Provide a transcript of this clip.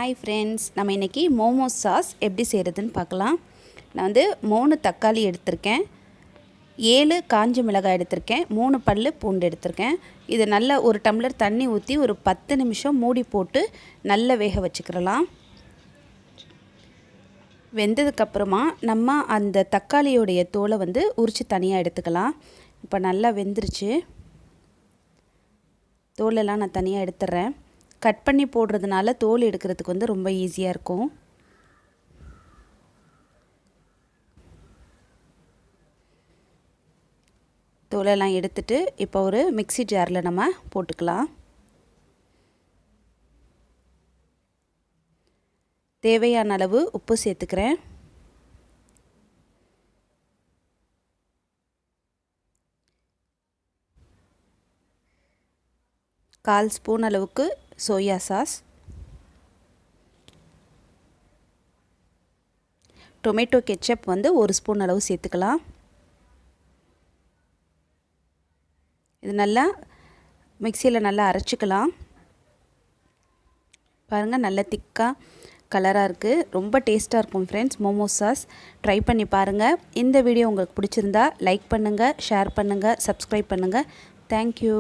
Hi friends, நம்ம இன்றைக்கி momos sauce எப்படி செய்கிறதுன்னு பார்க்கலாம். நான் 3 தக்காளி எடுத்திருக்கேன், 7 காஞ்ச மிளகாய் எடுத்திருக்கேன், 3 பல் பூண்டு எடுத்திருக்கேன். இது நல்ல ஒரு டம்ளர் தண்ணி ஊற்றி ஒரு 10 நிமிஷம் மூடி போட்டு நல்லா வேக வச்சுக்கிறலாம். வெந்ததுக்கப்புறமா நம்ம அந்த தக்காளியோடைய தோலை உரித்து தனியாக எடுத்துக்கலாம். இப்போ நல்லா வெந்துருச்சு. தோலெல்லாம் நான் தனியாக எடுத்துடுறேன். கட் பண்ணி போடுறதுனால தோல் எடுக்கிறதுக்கு ரொம்ப ஈஸியாக இருக்கும். தோலெல்லாம் எடுத்துட்டு இப்போ ஒரு மிக்ஸி ஜாரில் நம்ம போட்டுக்கலாம். தேவையான அளவு உப்பு சேர்த்துக்கிறேன். கால் ஸ்பூன் அளவுக்கு soya sauce, tomato ketchup 1 spoon அளவு சேர்த்துக்கலாம். இது நல்லா மிக்சியில் நல்லா அரைச்சிக்கலாம். பாருங்கள், நல்ல திக்காக கலராக இருக்குது. ரொம்ப டேஸ்ட்டாக இருக்கும் ஃப்ரெண்ட்ஸ். மோமோஸ் சாஸ் ட்ரை பண்ணி பாருங்கள். இந்த வீடியோ உங்களுக்கு பிடிச்சிருந்தா லைக் பண்ணுங்கள், ஷேர் பண்ணுங்கள், சப்ஸ்கிரைப் பண்ணுங்கள். தேங்க்யூ.